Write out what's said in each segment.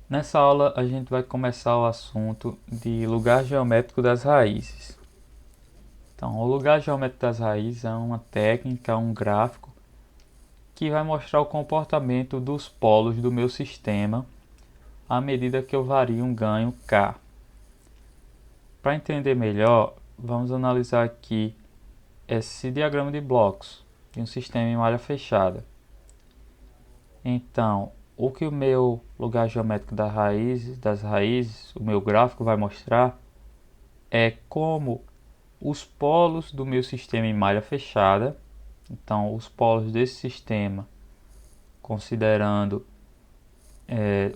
Nessa aula a gente vai começar o assunto de lugar geométrico das raízes. Então, o lugar geométrico das raízes é uma técnica, um gráfico que vai mostrar o comportamento dos polos do meu sistema à medida que eu vario um ganho K. Para entender melhor, vamos analisar aqui esse diagrama de blocos de um sistema em malha fechada. Então, o que o meu lugar geométrico das raízes, o meu gráfico vai mostrar é como os polos do meu sistema em malha fechada, então os polos desse sistema, considerando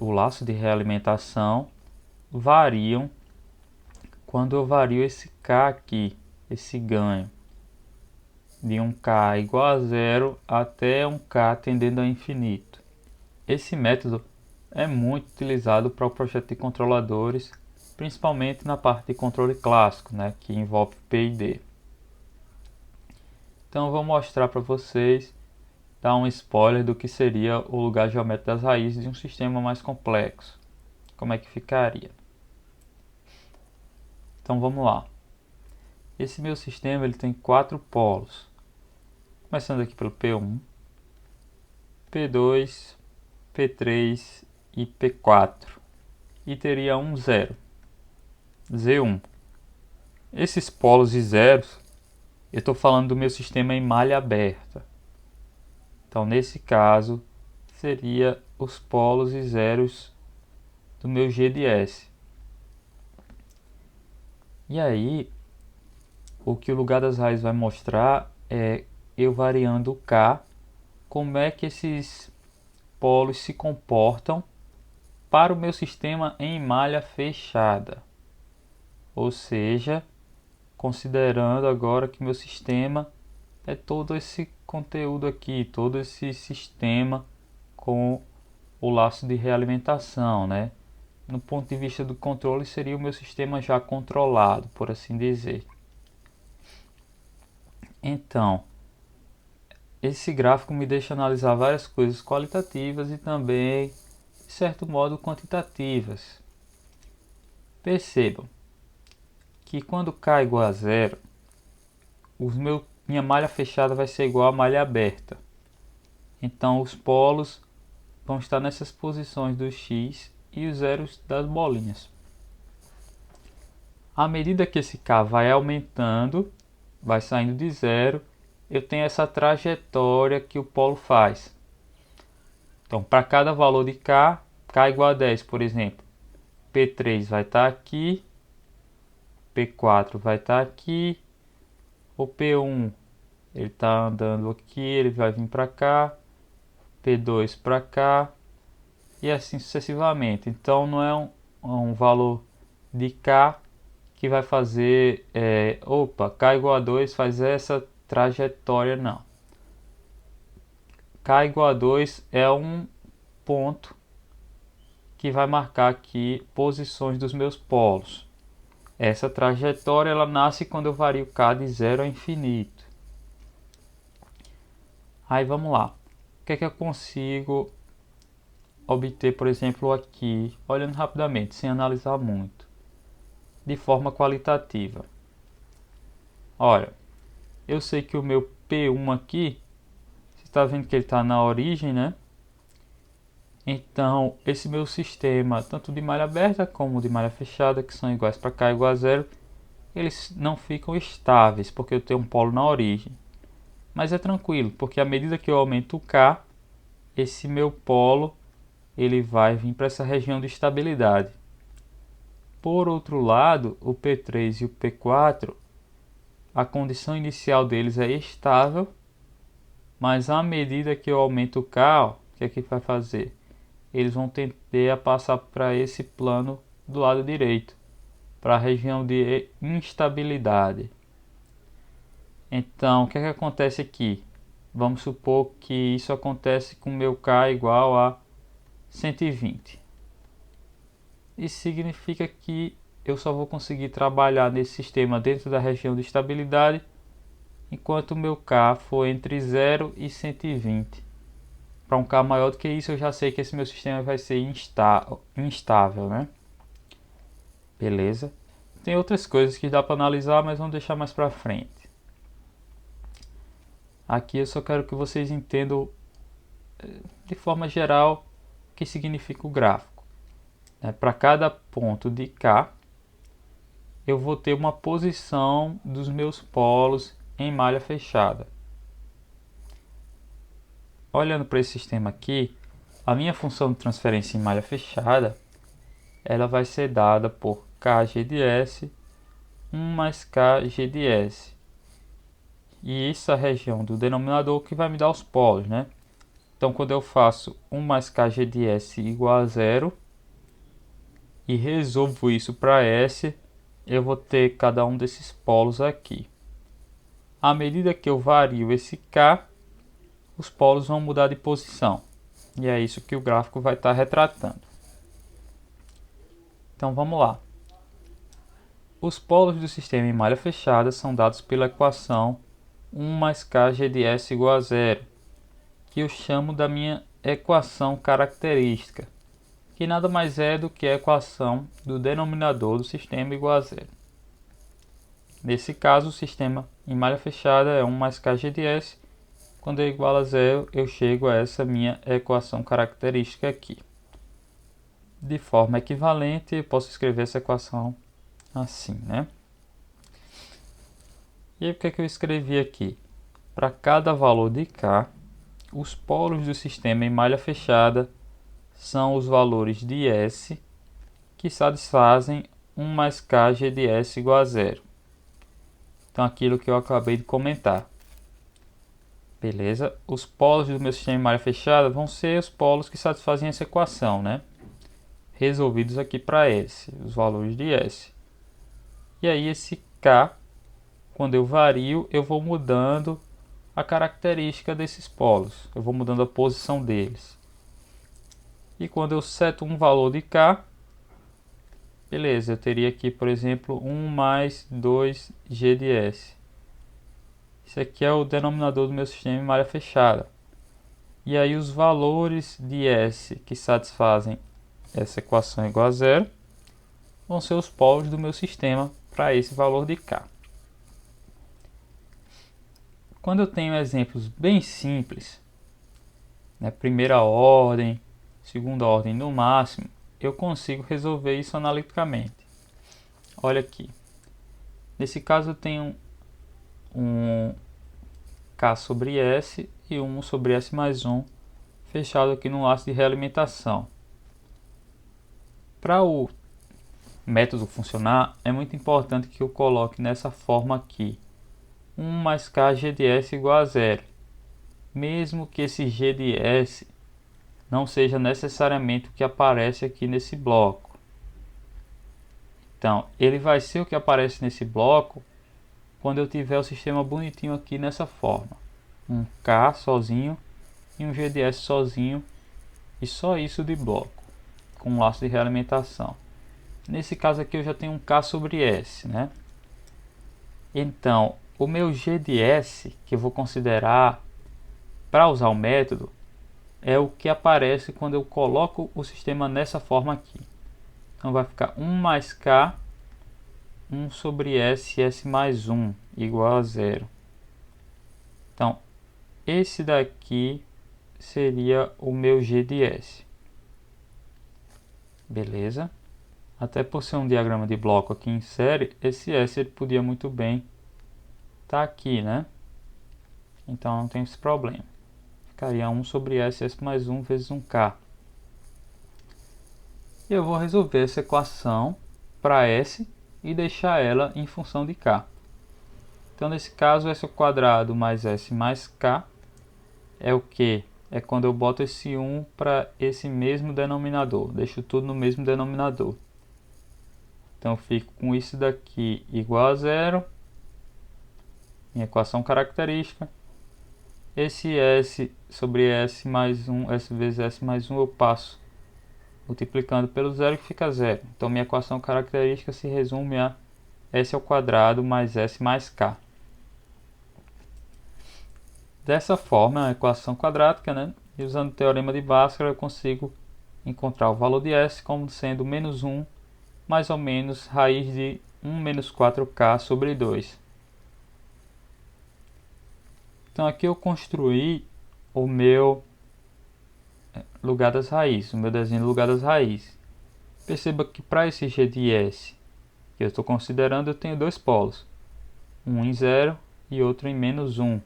o laço de realimentação, variam quando eu vario esse K aqui, esse ganho, de um K igual a zero até um K tendendo a infinito. Esse método é muito utilizado para o projeto de controladores, principalmente na parte de controle clássico, que envolve PID. Então eu vou mostrar para vocês, dar um spoiler do que seria o lugar geométrico das raízes de um sistema mais complexo. Como é que ficaria? Então vamos lá. Esse meu sistema ele tem 4 polos. Começando aqui pelo P1, P2, P3 e P4. E teria um zero, Z1. Esses polos e zeros, eu estou falando do meu sistema em malha aberta. Então nesse caso, seria os polos e zeros do meu G de S. E aí, o que o lugar das raízes vai mostrar é eu variando o K, como é que esses polos se comportam para o meu sistema em malha fechada. Ou seja, considerando agora que meu sistema é todo esse conteúdo aqui, todo esse sistema com o laço de realimentação, No ponto de vista do controle, seria o meu sistema já controlado, por assim dizer. Então, esse gráfico me deixa analisar várias coisas qualitativas e também, de certo modo, quantitativas. Percebam que quando K igual a zero, minha malha fechada vai ser igual à malha aberta. Então, os polos vão estar nessas posições do X e os zeros das bolinhas. À medida que esse K vai aumentando, vai saindo de zero, eu tenho essa trajetória que o polo faz. Então, para cada valor de K, K igual a 10, por exemplo, P3 vai estar aqui, P4 vai estar aqui, o P1 ele está andando aqui, ele vai vir para cá, P2 para cá, e assim sucessivamente. Então, não é um valor de K que vai fazer, K igual a 2 faz essa trajetória, não. K igual a 2 é um ponto que vai marcar aqui posições dos meus polos. Essa trajetória ela nasce quando eu vario K de 0 a infinito. Aí vamos lá. O que é que eu consigo obter, por exemplo, aqui, olhando rapidamente, sem analisar muito, de forma qualitativa? Olha, eu sei que o meu P1 aqui, você está vendo que ele está na origem, Então, esse meu sistema, tanto de malha aberta como de malha fechada, que são iguais para K igual a zero, eles não ficam estáveis, porque eu tenho um polo na origem. Mas é tranquilo, porque à medida que eu aumento o K, esse meu polo ele vai vir para essa região de estabilidade. Por outro lado, o P3 e o P4, a condição inicial deles é estável, mas à medida que eu aumento o K, o que é que vai fazer? Eles vão tender a passar para esse plano do lado direito, para a região de instabilidade. Então, o que é que acontece aqui? Vamos supor que isso acontece com meu K igual a 120. Isso significa que eu só vou conseguir trabalhar nesse sistema dentro da região de estabilidade enquanto o meu K for entre 0 e 120. para um K maior do que isso, eu já sei que esse meu sistema vai ser instável, né? Beleza? Tem outras coisas que dá para analisar, mas vamos deixar mais para frente. Aqui eu só quero que vocês entendam de forma geral o que significa o gráfico. Para cada ponto de K, eu vou ter uma posição dos meus polos em malha fechada. Olhando para esse sistema aqui, a minha função de transferência em malha fechada, ela vai ser dada por Kg de S 1 mais Kg de S. E essa região do denominador que vai me dar os polos, né? Então, quando eu faço 1 mais Kg de S igual a 0 e resolvo isso para S, eu vou ter cada um desses polos aqui. À medida que eu vario esse K, os polos vão mudar de posição. E é isso que o gráfico vai estar retratando. Então vamos lá. Os polos do sistema em malha fechada são dados pela equação 1 mais Kg de S igual a 0, que eu chamo da minha equação característica, que nada mais é do que a equação do denominador do sistema igual a 0. Nesse caso, o sistema em malha fechada é 1 mais Kg de S. Quando é igual a 0, eu chego a essa minha equação característica aqui. De forma equivalente, eu posso escrever essa equação assim, né? E aí, o que é que eu escrevi aqui? Para cada valor de K, os polos do sistema em malha fechada são os valores de S que satisfazem 1 mais Kg de S igual a 0. Então, aquilo que eu acabei de comentar. Beleza? Os polos do meu sistema em malha fechada vão ser os polos que satisfazem essa equação, né? Resolvidos aqui para S, os valores de S. E aí esse K, quando eu vario, eu vou mudando a característica desses polos. Eu vou mudando a posição deles. E quando eu seto um valor de K, beleza, eu teria aqui, por exemplo, 1 mais 2G de S. Esse aqui é o denominador do meu sistema em malha fechada. E aí os valores de S que satisfazem essa equação igual a 0 vão ser os polos do meu sistema para esse valor de K. Quando eu tenho exemplos bem simples, né, primeira ordem, segunda ordem no máximo, eu consigo resolver isso analiticamente. Olha aqui. Nesse caso eu tenho um K sobre S e 1 sobre S mais 1 fechado aqui no laço de realimentação. Para o método funcionar, é muito importante que eu coloque nessa forma aqui. 1 mais Kg de S igual a 0. Mesmo que esse G de S não seja necessariamente o que aparece aqui nesse bloco. Então, ele vai ser o que aparece nesse bloco quando eu tiver o sistema bonitinho aqui nessa forma. Um K sozinho e um G de S sozinho e só isso de bloco, com um laço de realimentação. Nesse caso aqui eu já tenho um K sobre S, né? Então, o meu G de S, que eu vou considerar para usar o método, é o que aparece quando eu coloco o sistema nessa forma aqui. Então vai ficar 1 mais K, 1 sobre S, S mais 1, igual a 0. Então, esse daqui seria o meu G de S. Beleza? Até por ser um diagrama de bloco aqui em série, esse S ele podia muito bem estar aqui, né? Então não tem esse problema. Ficaria 1 sobre S, S mais 1 vezes 1K. E eu vou resolver essa equação para S e deixar ela em função de K. Então nesse caso, S ao quadrado mais S mais K é o que? É quando eu boto esse 1 para esse mesmo denominador. Deixo tudo no mesmo denominador. Então eu fico com isso daqui igual a 0. Minha equação característica. Esse S sobre S mais 1, S vezes S mais 1 eu passo multiplicando pelo 0 que fica 0. Então minha equação característica se resume a S ao quadrado mais S mais K. Dessa forma, é uma equação quadrática, né? E usando o teorema de Bhaskara eu consigo encontrar o valor de S como sendo menos 1, mais ou menos raiz de 1 menos 4k sobre 2. Então aqui eu construí o meu lugar das raízes, o meu desenho do lugar das raízes. Perceba que para esse g de S que eu estou considerando, eu tenho dois polos, um em 0 e outro em menos 1.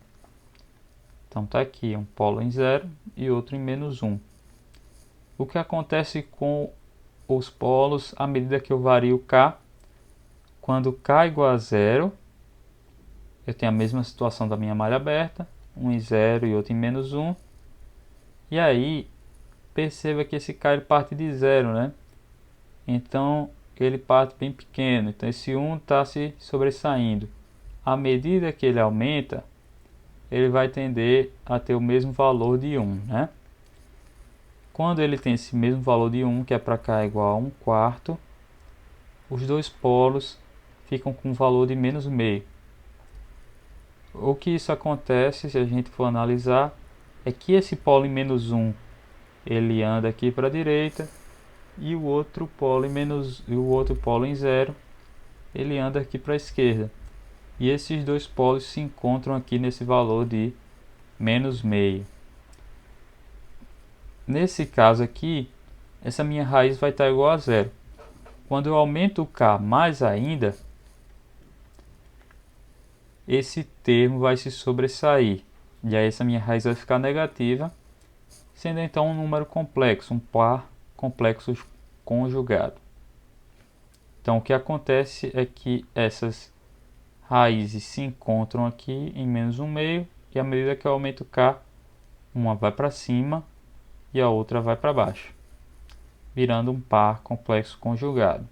Então está aqui um polo em 0 e outro em menos 1. O que acontece com os polos à medida que eu vario k? Quando k igual a 0, eu tenho a mesma situação da minha malha aberta, um em 0 e outro em menos 1. E aí, perceba que esse k ele parte de 0, né? Então, ele parte bem pequeno. Então, esse 1 está se sobressaindo. À medida que ele aumenta, ele vai tender a ter o mesmo valor de 1, né? Quando ele tem esse mesmo valor de 1, que é para k igual a 1 quarto, os dois polos ficam com um valor de menos meio. O que isso acontece, se a gente for analisar, é que esse polo em menos 1 ele anda aqui para a direita e o outro polo em 0 ele anda aqui para a esquerda. E esses dois polos se encontram aqui nesse valor de menos meio. Nesse caso aqui, essa minha raiz vai estar igual a 0. Quando eu aumento o k mais ainda, esse termo vai se sobressair. E aí essa minha raiz vai ficar negativa, sendo então um número complexo, um par complexo conjugado. Então o que acontece é que essas raízes se encontram aqui em menos 1 meio, e à medida que eu aumento k, uma vai para cima e a outra vai para baixo, virando um par complexo conjugado.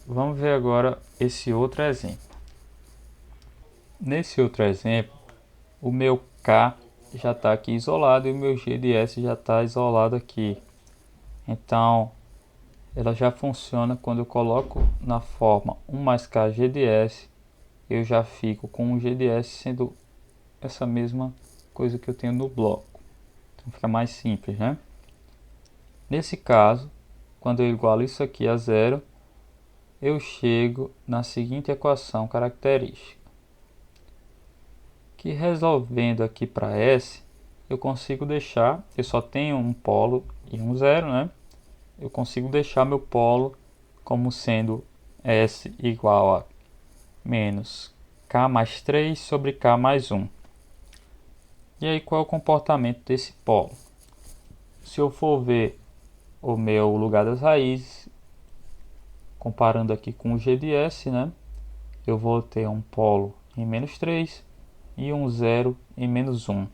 Vamos ver agora esse outro exemplo. Nesse outro exemplo, o meu k já está aqui isolado e o meu g de S já está isolado aqui. Então, ela já funciona quando eu coloco na forma 1 mais k g de S, eu já fico com um g de S sendo essa mesma coisa que eu tenho no bloco. Então fica mais simples, né? Nesse caso, quando eu igualo isso aqui a 0, eu chego na seguinte equação característica, que resolvendo aqui para S, eu consigo deixar, eu só tenho um polo e um 0, né? Eu consigo deixar meu polo como sendo S igual a menos k mais 3 sobre k mais 1. E aí qual é o comportamento desse polo? Se eu for ver o meu lugar das raízes, comparando aqui com o g de S, né? Eu vou ter um polo em menos 3 e um 0 em menos 1.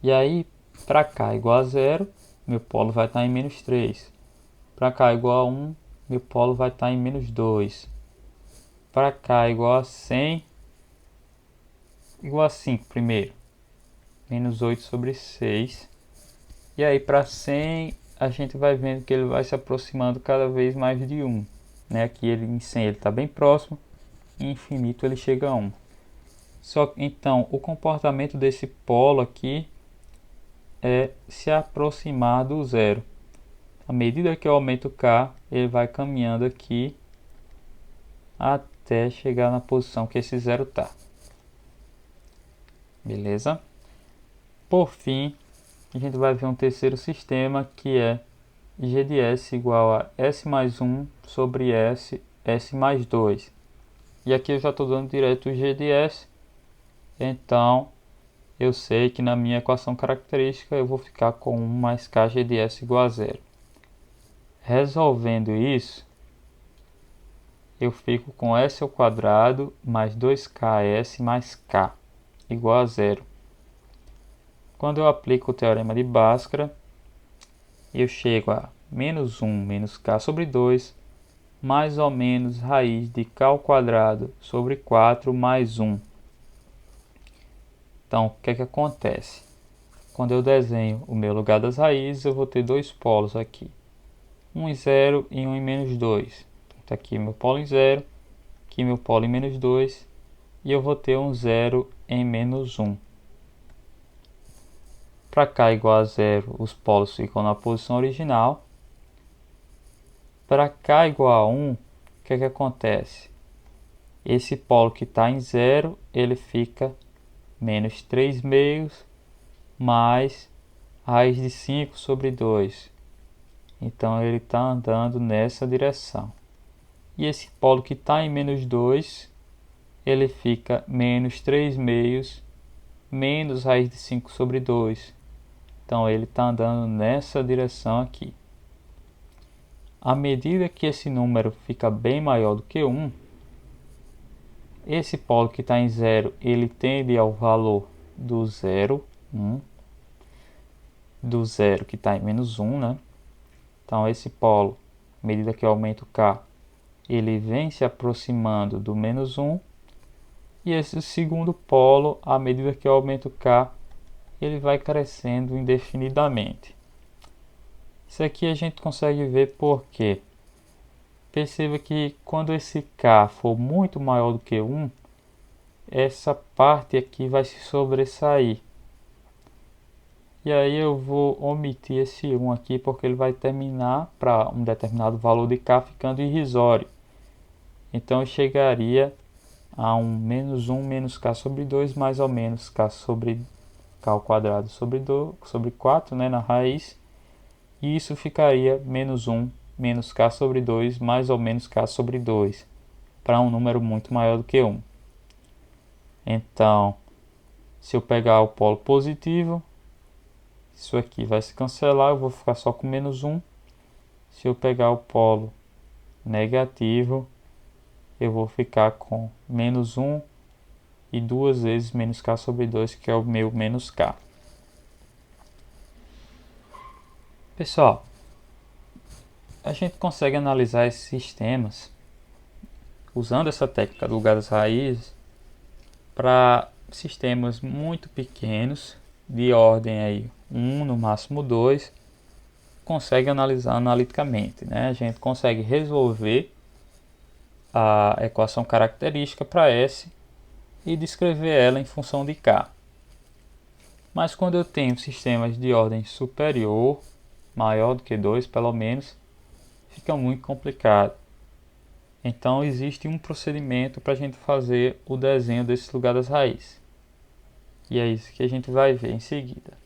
E aí, para k igual a 0, meu polo vai estar em menos 3. Para k igual a 1, meu polo vai estar em menos 2. Para k igual a 100, igual a 5 primeiro. Menos 8 sobre 6. E aí para 100, a gente vai vendo que ele vai se aproximando cada vez mais de 1. Né? Aqui ele, em 100 ele está bem próximo. E infinito ele chega a 1. Então, o comportamento desse polo aqui é se aproximar do zero. À medida que eu aumento k, ele vai caminhando aqui até chegar na posição que esse zero está. Beleza? Por fim, a gente vai ver um terceiro sistema que é g de S igual a S mais 1 sobre S, S mais 2. E aqui eu já estou dando direto o g de S, então eu sei que na minha equação característica eu vou ficar com 1 mais k g de S igual a 0. Resolvendo isso, eu fico com S ao quadrado mais 2ks mais k igual a 0. Quando eu aplico o teorema de Bhaskara, eu chego a menos 1 menos k sobre 2, mais ou menos raiz de k ao quadrado sobre 4 mais 1. Então, o que é que acontece? Quando eu desenho o meu lugar das raízes, eu vou ter dois polos aqui. Um em 0 e um em menos 2. Então, aqui meu polo em 0, aqui meu polo em menos 2. e eu vou ter um zero em menos 1. Para k igual a zero, os polos ficam na posição original. Para k igual a 1, o que acontece? Esse polo que está em zero, ele fica menos 3 meios mais raiz de 5 sobre 2. Então ele está andando nessa direção. E esse polo que está em menos 2, ele fica menos 3 meios menos raiz de 5 sobre 2. Então ele está andando nessa direção aqui. À medida que esse número fica bem maior do que 1, esse polo que está em 0, ele tende ao valor do 0, 1, do 0 que está em menos 1, né? Então esse polo, à medida que eu aumento k, ele vem se aproximando do menos 1. E esse segundo polo, à medida que eu aumento k, ele vai crescendo indefinidamente. Isso aqui a gente consegue ver por quê? Perceba que quando esse k for muito maior do que 1, essa parte aqui vai se sobressair. E aí eu vou omitir esse 1 aqui porque ele vai terminar para um determinado valor de k ficando irrisório. Então eu chegaria a um menos 1 menos k sobre 2 mais ou menos k sobre k ao quadrado sobre 4, né, na raiz. E isso ficaria menos 1 menos k sobre 2 mais ou menos k sobre 2 para um número muito maior do que 1. Então, se eu pegar o polo positivo, isso aqui vai se cancelar, eu vou ficar só com menos 1. Se eu pegar o polo negativo, eu vou ficar com menos 1 e 2 vezes menos k sobre 2, que é o meu menos k. Pessoal, a gente consegue analisar esses sistemas usando essa técnica do lugar das raízes para sistemas muito pequenos, de ordem aí 1, no máximo 2, consegue analisar analiticamente, né? A gente consegue resolver a equação característica para S e descrever ela em função de K. Mas quando eu tenho sistemas de ordem superior, maior do que 2 pelo menos, fica muito complicado. Então existe um procedimento para a gente fazer o desenho desse lugar das raízes. E é isso que a gente vai ver em seguida.